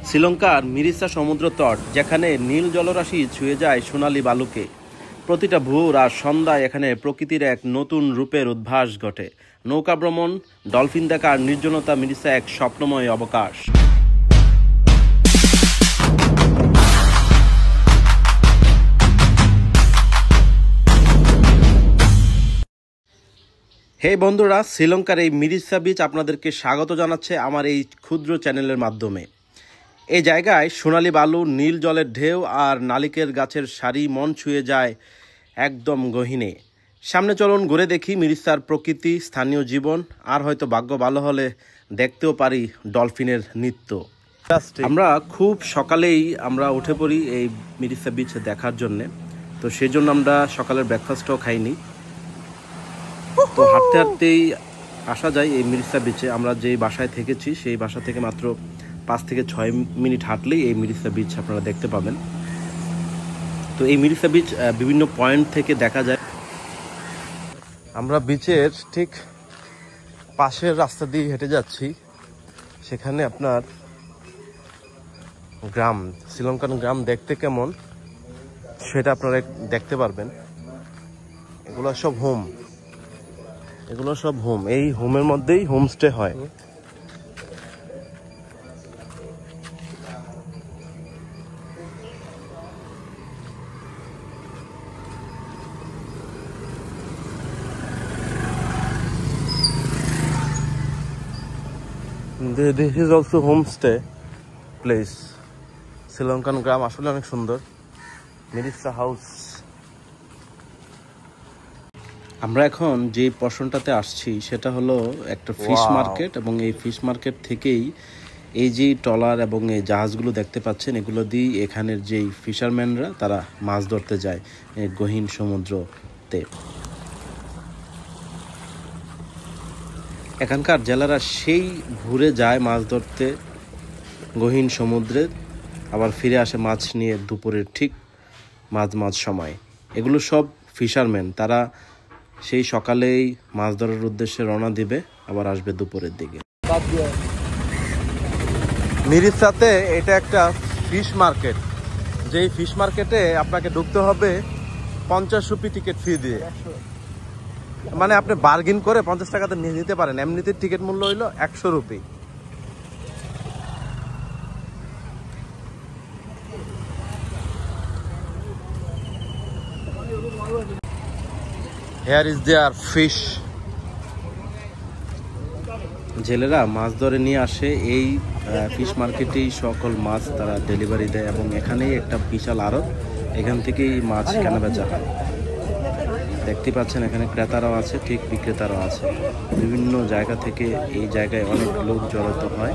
শ্রীলঙ্কার মিরিসা সমুদ্র তট, যেখানে নীল জলরাশি ছুঁয়ে যায় সোনালী বালুকে। প্রতিটা ভোর আর সন্ধ্যায় এখানে প্রকৃতির এক নতুন রূপের উদ্ভাস ঘটে। নৌকা ভ্রমণ, ডলফিন দেখা আর নির্জনতা মিরিসা এক স্বপ্নময় অবকাশ। হে বন্ধুরা, শ্রীলঙ্কার এই মিরিসা বিচ আপনাদেরকে স্বাগত জানাচ্ছে আমার এই ক্ষুদ্র চ্যানেলের মাধ্যমে। এই জায়গায় সোনালী বালু, নীল জলের ঢেউ আর নালিকের গাছের সারি মন ছুঁয়ে যায় একদম গহীনে। সামনে চলুন ঘুরে দেখি মিরিসার প্রকৃতি, স্থানীয় জীবন, আর হয়তো ভাগ্য ভালো হলে দেখতেও পারি ডলফিনের নৃত্য। আমরা খুব সকালেই উঠে পড়ি এই মিরিসা বিচ দেখার জন্যে, তো সেই জন্য আমরা সকালের ব্রেকফাস্টও খাইনি। তো হাঁটতে হাঁটতেই আসা যায় এই মিরিসা বিচে। আমরা যেই বাসায় থেকেছি সেই বাসা থেকে মাত্র 5 থেকে 6 মিনিট হাঁটলেই এই মিরিসা বিচ আপনারা দেখতে পাবেন। তো এই মিরিসা বিচ বিভিন্ন পয়েন্ট থেকে দেখা যায়। আমরা বিচের ঠিক পাশের রাস্তা দিয়ে হেঁটে যাচ্ছি। সেখানে আপনার গ্রাম, শ্রীলঙ্কান গ্রাম দেখতে কেমন সেটা আপনারা দেখতে পারবেন। এগুলো সব হোম, এই হোমের মধ্যেই হোমস্টে হয়। This is also homestay place. Sri Lankan গ্রাম আসলে অনেক সুন্দর। মিরিসা হাউস। আমরা এখন যে পোর্শনটাতে আসছি সেটা হলো একটা ফিশ মার্কেট, এবং এই ফিশ মার্কেট থেকেই এই যে ট্রলার এবং এই জাহাজগুলো দেখতে পাচ্ছেন, এগুলো দিয়ে এখানের যেই ফিশারম্যানরা তারা মাছ ধরতে যায় গহীন সমুদ্রতে। এখানকার জেলেরা সেই ঘুরে যায় মাছ ধরতে গহীন সমুদ্রে, আবার ফিরে আসে মাছ নিয়ে দুপুরের ঠিক মাঝ সময়। এগুলো সব ফিশারম্যান, তারা সেই সকালেই মাছ ধরার উদ্দেশ্যে রওনা দিবে, আবার আসবে দুপুরের দিকে। মিরিসাতে এটা একটা ফিশ মার্কেট। যেই ফিশ মার্কেটে আপনাকে ঢুকতে হবে 50 রুপি টিকিট ফি দিয়ে। মানে আপনি বার্গেন করে 50 টাকাতে নিয়ে নিতে পারেন। এমনিতে টিকিট মূল্য হইল 100 rupee. Here is their fish. জেলেরা মাছ ধরে নিয়ে আসে এই ফিশ মার্কেটেই সকল মাছ তারা ডেলিভারি দেয়, এবং এখানেই একটা বিশাল আড়ত, এখান থেকেই মাছ কেনা বেচা হয়। দেখতে পাচ্ছেন এখানে ক্রেতারাও আছে, ঠিক বিক্রেতারাও আছে। বিভিন্ন জায়গা থেকে এই জায়গায় অনেক লোক জড়িত হয়।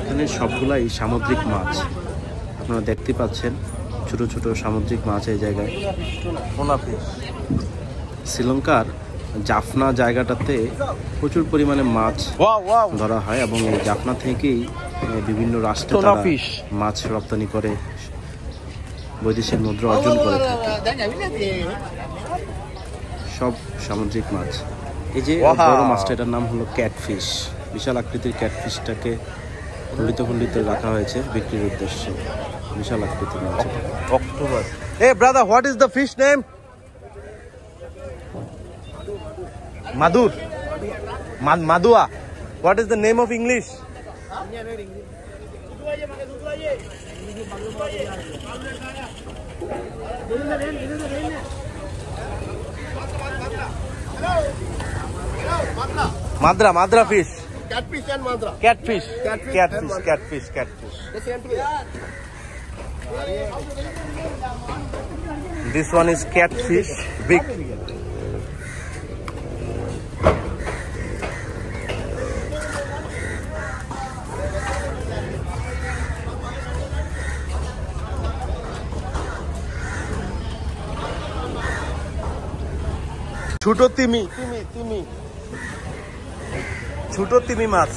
এখানে সবগুলাই সামুদ্রিক মাছ আপনারা দেখতে পাচ্ছেন, ছোট ছোট সামুদ্রিক মাছ এই জায়গায়। শ্রীলঙ্কার জাফনা জায়গাটাতে প্রচুর পরিমাণে মাছ ধরা হয়, এবং এই জাফনা থেকেই বিভিন্ন রাষ্ট্রে মাছ রপ্তানি করে বৈদেশিক মুদ্রা অর্জন করে থাকে। সব সামুদ্রিক মাছ। এই যে বড় মাছটা, এটার নাম হলো ক্যাটফিশ। বিশাল আকৃতির ক্যাটফিশটাকে খণ্ডিত রাখা হয়েছে বিক্রির উদ্দেশ্যে। বিশাল আকৃতির মাছ। Octopus. Hey brother, what is the fish name? Madur. Madua. What is the name of English? Madra fish. Catfish and madra. Catfish. This one is catfish, big. ছোট তিমি মাছ।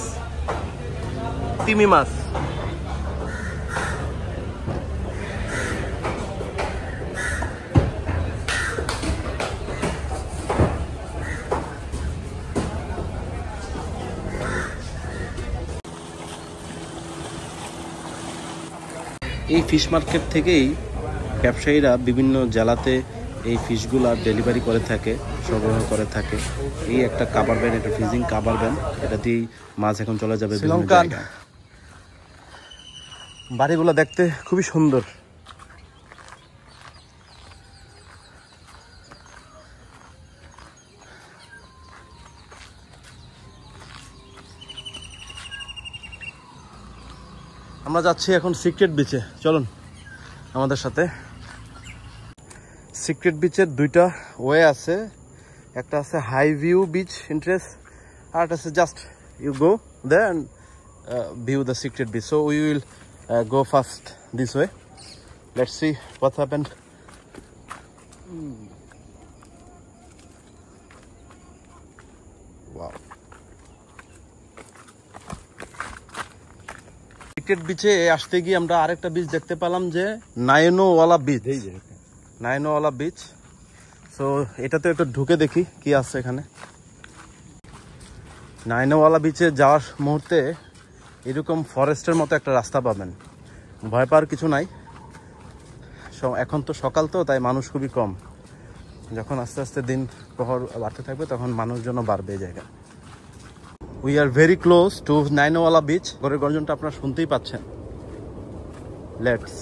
এই ফিশ মার্কেট থেকেই ব্যবসায়ীরা বিভিন্ন জেলাতে এই ফিশগুলা ডেলিভারি করে থাকে, সরবরাহ করে থাকে। এই একটা কাভার ভ্যান, এটা ফিজিং কাভার ভ্যান, এটা দিয়েই মাছ এখন চলে যাবে বিভিন্ন জায়গায়। বাড়িগুলো দেখতে খুবই সুন্দর। আমরা যাচ্ছি এখন সিক্রেট বিচে, চলুন আমাদের সাথে। সিক্রেট বিচের দুইটা ওয়ে আছে, একটা আছে হাই ভিউ বিচ এন্ট্রেন্স, আর একটা আছে just you go there and view the secret beach. So we will go first this way. Let's see what happened. Wow. Secret বিচে আসতে গিয়ে আমরা আরেকটা বিচ দেখতে পেলাম, যে নায়নোওয়ালা বিচ। নায়নোওয়ালা বিচ। সো এটাতে একটু ঢুকে দেখি কি আছে এখানে। নায়নোওয়ালা বিচে যাওয়ার মুহূর্তে এরকম ফরেস্টের মতো একটা রাস্তা পাবেন, ভয় পাওয়ার কিছু নাই। এখন তো সকাল, তো তাই মানুষ খুবই কম। যখন আস্তে আস্তে দিন প্রহর বাড়তে থাকবে তখন মানুষজনও বাড়বে এই জায়গা। We are very close to নায়নোওয়ালা বিচ। ঘরের গর্জনটা আপনারা শুনতেই পাচ্ছেন। Let's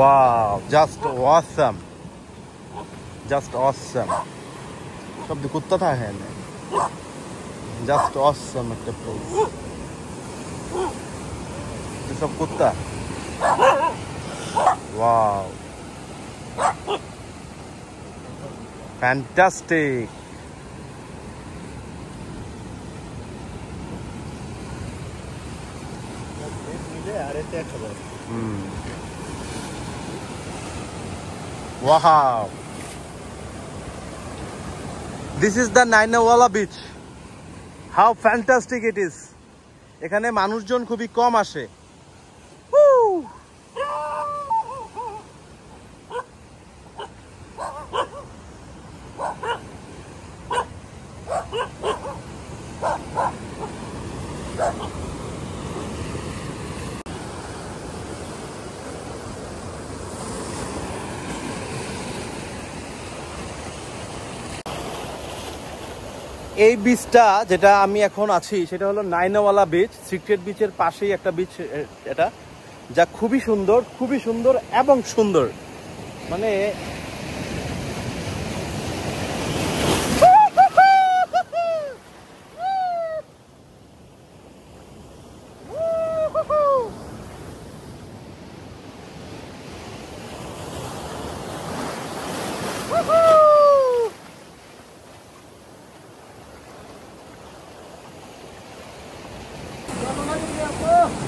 wow, just awesome, just awesome. सब कुत्ता था है ना, just awesome একটা প্লেস। ये सब कुत्ता, wow, fantastic. Wow, this is the নায়নোওয়ালা beach. How fantastic it is. এখানে মানুষজন খুবই কম আসে। এই বিচটা যেটা আমি এখন আছি সেটা হলো নায়নোওয়ালা বিচ। সিক্রেট বিচের পাশেই একটা বিচ এটা, যা খুবই সুন্দর এবং সুন্দর। মানে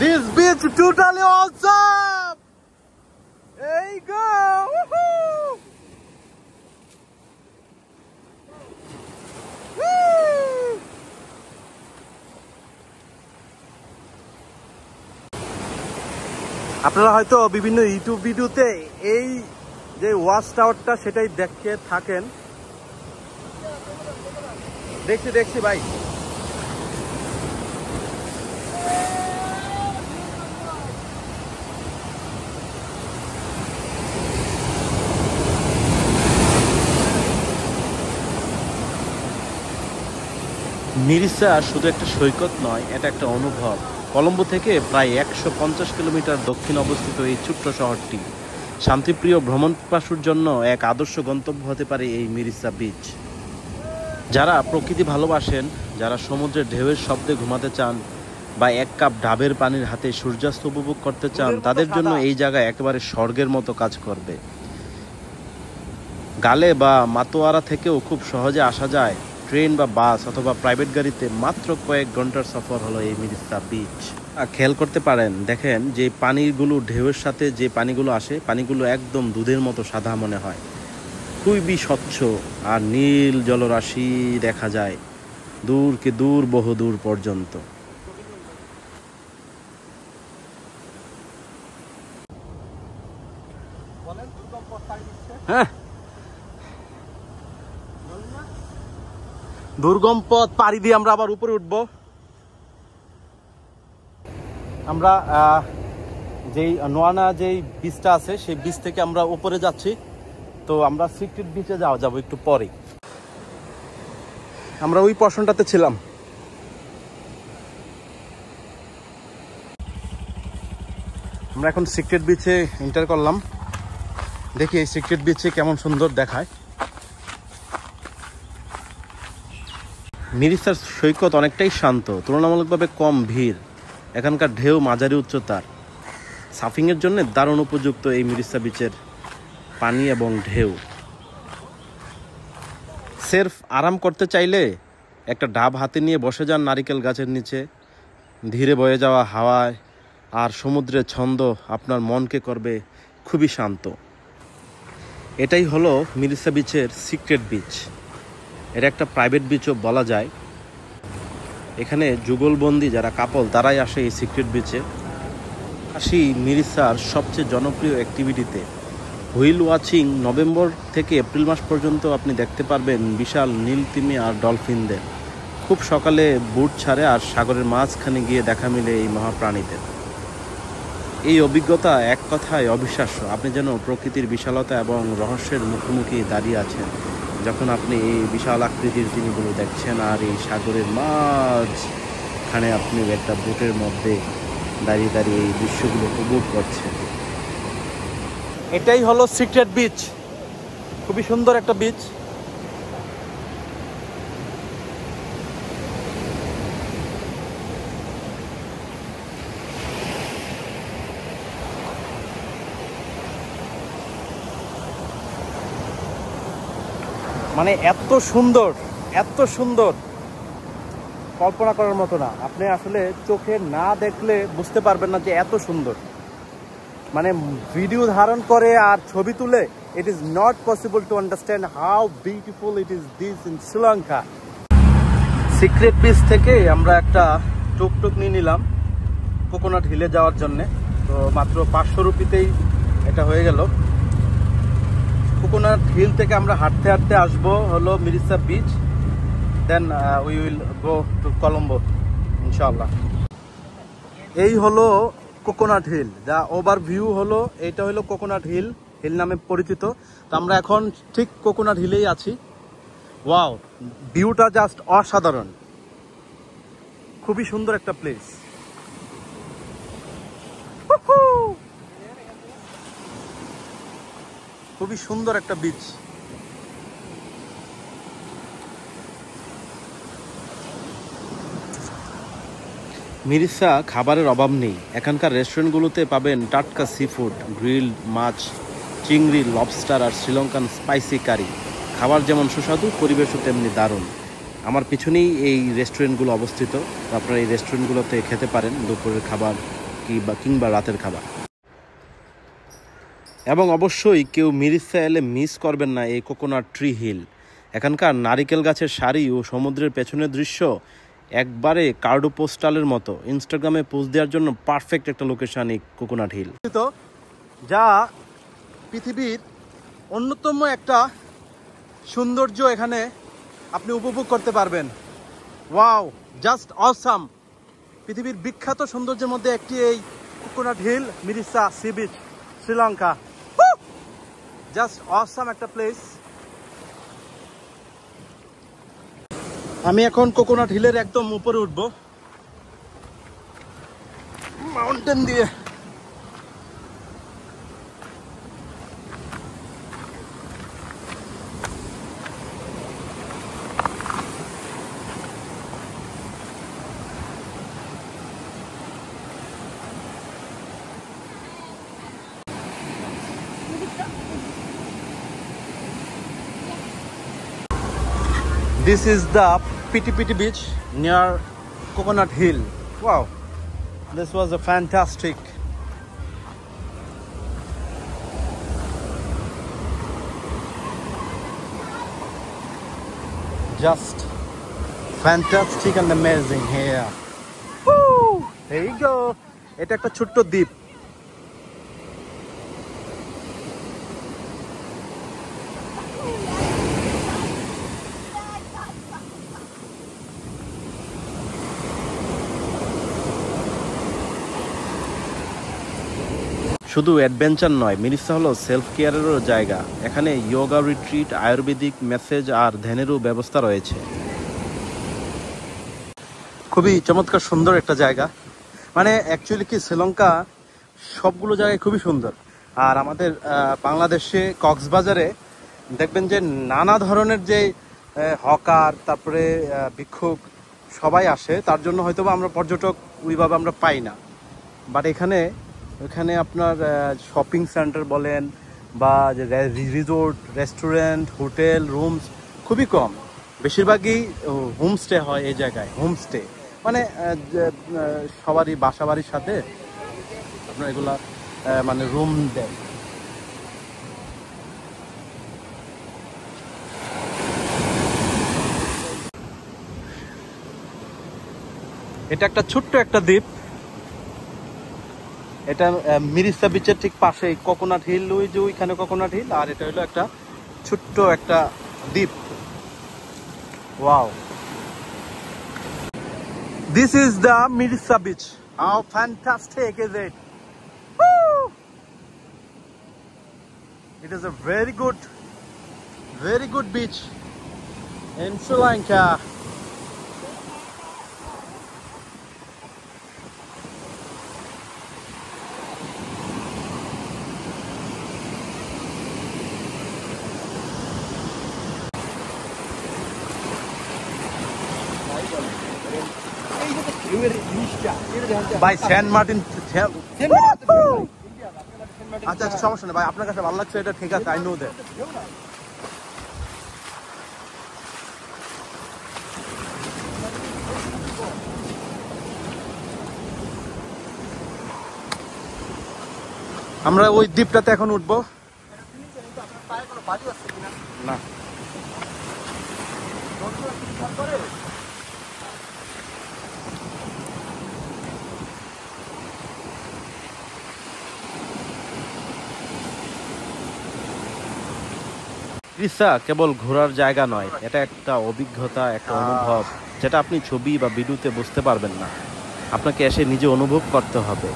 this beach totally awesome. There you go. Woohoo! Woo! আপনারা হয়তো বিভিন্ন ইউটিউব ভিডিওতে এই যে ওয়াচ টাওয়ারটা সেটাই দেখে থাকেন। দেখছি ভাই। মিরিসা শুধু একটা সৈকত নয়, এটা একটা অনুভব। কলম্বো থেকে প্রায় 150 কিলোমিটার দক্ষিণে অবস্থিত এই ছোট্ট শহরটি শান্তিপ্রিয় ভ্রমণপিপাসুর জন্য এক আদর্শ গন্তব্য হতে পারে এই মিরিসা বিচ। যারা প্রকৃতি ভালোবাসেন, যারা সমুদ্রের ঢেউয়ের শব্দে ঘুমাতে চান বা এক কাপ ডাবের পানির হাতে সূর্যাস্ত উপভোগ করতে চান, তাদের জন্য এই জায়গা একেবারে স্বর্গের মতো কাজ করবে। গালে বা মাতোয়ারা থেকেও খুব সহজে আসা যায়। ট্রেন বা বাস অথবা প্রাইভেট গাড়িতে মাত্র কয়েক ঘন্টার সফর হলো এই মিরিসা বিচ। খেয়াল করতে পারেন, দেখেন যে পানিগুলো ঢেউয়ের সাথে যে পানিগুলো আসে, পানিগুলো একদম দুধের মতো সাদা মনে হয়, খুবই স্বচ্ছ আর নীল জলরাশি দেখা যায় দূর বহুদূর পর্যন্ত। হ্যাঁ, দুর্গম পথ পাড়ি দিয়ে আমরা আবার উপরে উঠবো। আমরা যেই নোয়ানা যেই বিচটা আছে সেই বিচ থেকে আমরা উপরে যাচ্ছি। তো আমরা সিক্রেট বিচে যাবো একটু পরে। আমরা ওই পোর্শনটাতে ছিলাম। আমরা এখন সিক্রেট বিচে এন্টার করলাম। দেখি এই সিক্রেট বিচে কেমন সুন্দর দেখায়। মিরিসার সৈকত অনেকটাই শান্ত, তুলনামূলকভাবে কম ভিড়। এখানকার ঢেউ মাঝারি উচ্চতার। সার্ফিংয়ের জন্য দারুণ উপযুক্ত এই মিরিসা বিচের পানি এবং ঢেউ। সেরফ আরাম করতে চাইলে একটা ডাব হাতে নিয়ে বসে যান নারিকেল গাছের নিচে। ধীরে বয়ে যাওয়া হাওয়ায় আর সমুদ্রের ছন্দ আপনার মনকে করবে খুবই শান্ত। এটাই হলো মিরিসা বিচের সিক্রেট বিচ। এটা একটা প্রাইভেট বিচও বলা যায়। এখানে যুগলবন্দি যারা কাপল তারাই আসে এই সিক্রেট বিচে। আসি মিরিসার সবচেয়ে জনপ্রিয় অ্যাক্টিভিটিতে, হুইল ওয়াচিং। নভেম্বর থেকে এপ্রিল মাস পর্যন্ত আপনি দেখতে পারবেন বিশাল নীল তিমি আর ডলফিনদের। খুব সকালে বুট ছাড়ে আর সাগরের মাঝখানে গিয়ে দেখা মিলে এই মহাপ্রাণীদের। এই অভিজ্ঞতা এক কথায় অবিশ্বাস্য। আপনি যেন প্রকৃতির বিশালতা এবং রহস্যের মুখোমুখি দাঁড়িয়ে আছেন যখন আপনি এই বিশাল আকৃতির জিনিসগুলো দেখছেন আর এই সাগরের মাঝখানে আপনি একটা বোটের মধ্যে দাঁড়িয়ে দাঁড়িয়ে এই দৃশ্যগুলো উপভোগ করছেন। এটাই হলো সিক্রেট বিচ। খুবই সুন্দর একটা বিচ। মানে এত সুন্দর, এত সুন্দর, কল্পনা করার মতো না। আপনি আসলে চোখে না দেখলে বুঝতে পারবেন না যে এত সুন্দর। মানে ভিডিও ধারণ করে আর ছবি তুলে it is not possible to understand how beautiful it is this in Sri Lanka. Secret beach থেকে আমরা একটা টুকটুক নিয়ে নিলাম কোকোনাট হিলে যাওয়ার জন্যে। তো মাত্র 500 রুপিতেই এটা হয়ে গেল। কোকোনাট হিল থেকে আমরা হাঁটতে হাঁটতে আসবো হলো Mirissa beach. Then we will go to Colombo ইনশাআল্লাহ। এই হলো কোকোনাট হিল। যা ওভারভিউ হলো, এইটা হলো কোকোনাট হিল, হিল নামে পরিচিত। তো আমরা এখন ঠিক কোকোনাট হিলেই আছি। ওয়াও, ভিউটা জাস্ট অসাধারণ। খুবই সুন্দর একটা প্লেস। খুবই সুন্দর একটা বিচ। মিরিসা খাবারের অভাব নেই। এখানকার রেস্টুরেন্টগুলোতে পাবেন টাটকা সি ফুড, গ্রিল মাছ, চিংড়ি, লবস্টার আর শ্রীলঙ্কান স্পাইসি কারি। খাবার যেমন সুস্বাদু, পরিবেশও তেমনি দারুণ। আমার পিছনেই এই রেস্টুরেন্টগুলো অবস্থিত। আপনারা এই রেস্টুরেন্টগুলোতে খেতে পারেন দুপুরের খাবার কিংবা রাতের খাবার। এবং অবশ্যই কেউ মিরিসা এলে মিস করবেন না এই কোকোনাট ট্রি হিল। এখানকার নারিকেল গাছের সারি ও সমুদ্রের পেছনের দৃশ্য একবারে কার্ডো পোস্টালের মতো। ইনস্টাগ্রামে পোস্ট দেওয়ার জন্য পারফেক্ট একটা লোকেশন এই কোকোনাট হিল, যা পৃথিবীর অন্যতম একটা সৌন্দর্য। এখানে আপনি উপভোগ করতে পারবেন। Wow, just awesome. পৃথিবীর বিখ্যাত সৌন্দর্যের মধ্যে একটি এই coconut hill, Mirissa sea beach, Sri Lanka. Just awesome একটা প্লেস। আমি এখন কোকোনাট হিলের একদম উপরে উঠবো মাউন্টেন দিয়ে। This is the Piti Piti beach near Coconut Hill. Wow, this was a fantastic. Just fantastic and amazing here. Woo! There you go. এটা একটা ছোট্ট দ্বীপ। শুধু অ্যাডভেঞ্চার নয়, মিরিসা হলো সেলফ কেয়ারেরও জায়গা। এখানে যোগা রিট্রিট, আয়ুর্বেদিক মেসেজ আর ধ্যানেরও ব্যবস্থা রয়েছে। খুবই চমৎকার সুন্দর একটা জায়গা। মানে অ্যাকচুয়ালি কি, শ্রীলঙ্কা সবগুলো জায়গায় খুবই সুন্দর। আর আমাদের বাংলাদেশে কক্সবাজারে দেখবেন যে নানা ধরনের যে হকার, তারপরে ভিক্ষুক সবাই আসে, তার জন্য হয়তো আমরা পর্যটক ওইভাবে আমরা পাই না। বাট এখানে আপনার শপিং সেন্টার বলেন বা রিসোর্ট, রেস্টুরেন্ট, হোটেল, রুমস খুবই কম। বেশিরভাগই হোমস্টে হয় এই জায়গায়। হোমস্টে মানে সবারই বাসা বাড়ির সাথে আপনার এগুলা মানে রুম দেয়। এটা একটা ছোট্ট একটা দ্বীপ। এটা মিরিসা বিচের ঠিক পাশেই কোকোনাট হিল, ওই যে ওইখানে কোকোনাট হিল, আর এটা হলো একটা ছোট্ট একটা দ্বীপ। Wow, this is the Mirissa beach. How fantastic is it? It is a very good beach in Sri Lanka. ভাই সেন্ট মার্টিন, আচ্ছা আচ্ছা সমস্যা নেই ভাই, আপনার কাছে ভালো লাগছে এটা ঠিক আছে, আই নো দ্যাট। আমরা ওই দ্বীপটাতে এখন উঠবো না। মিরিসা কেবল ঘোরার জায়গা নয়, এটা একটা অভিজ্ঞতা, একটা অনুভব, যেটা আপনি ছবি বা ভিডিওতে বুঝতে পারবেন না। আপনাকে এসে নিজে অনুভব করতে হবে।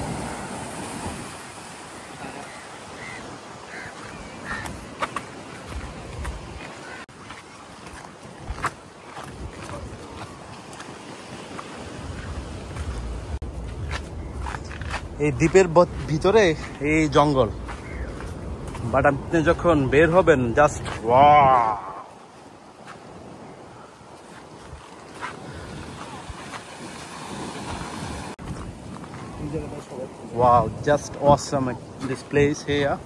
এই দ্বীপের ভিতরে এই জঙ্গল, বাট আপনি যখন বের হবেন just wow, just awesome this place here.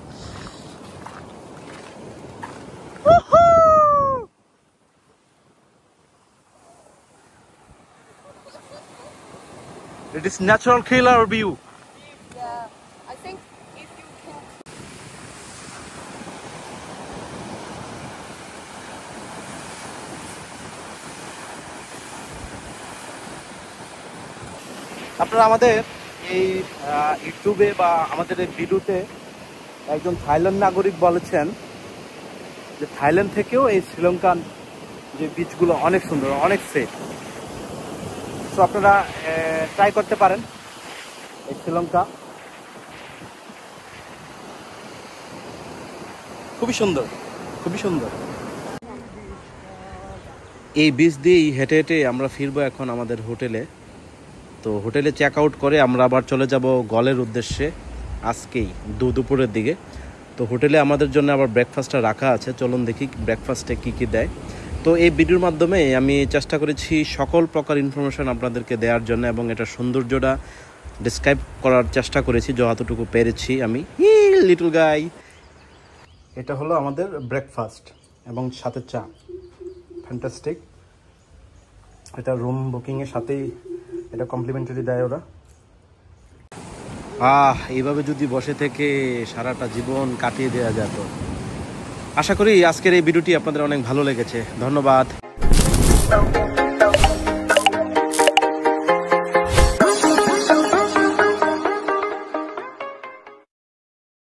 It is natural killer view. Yeah, I think if you can. আপনারা আমাদের এই ইউটিউবে বা আমাদের এই ভিডিওতে একজন থাইল্যান্ড নাগরিক বলেছেন যে থাইল্যান্ড থেকেও এই শ্রীলঙ্কান যে বিচগুলো অনেক সুন্দর, অনেক সেফ। তো আপনারা ট্রাই করতে পারেন এই শ্রীলঙ্কা, খুবই সুন্দর, খুবই সুন্দর। এই বিচ দিয়েই হেঁটে হেঁটে আমরা ফিরবো এখন আমাদের হোটেলে। তো হোটেলে চেক আউট করে আমরা আবার চলে যাব গলের উদ্দেশ্যে আজকেই দুপুরের দিকে। তো হোটেলে আমাদের জন্য আবার ব্রেকফাস্টটা রাখা আছে, চলুন দেখি ব্রেকফাস্টে কী কী দেয়। তো এই ভিডিওর মাধ্যমে আমি চেষ্টা করেছি সকল প্রকার ইনফরমেশন আপনাদেরকে দেওয়ার জন্য, এবং এটা সৌন্দর্যটা ডিসক্রাইব করার চেষ্টা করেছি যতটুকু পেরেছি আমি। লিটল গাই, এটা হলো আমাদের ব্রেকফাস্ট এবং সাথে চা, ফ্যান্টাস্টিক। এটা রুম বুকিংয়ের সাথেই এটা কমপ্লিমেন্টারি দেয় ওরা। এইভাবে যদি বসে থেকে সারাটা জীবন কাটিয়ে দেওয়া যেত। আশা করি আজকের এই ভিডিওটি আপনাদের অনেক ভালো লেগেছে। ধন্যবাদ।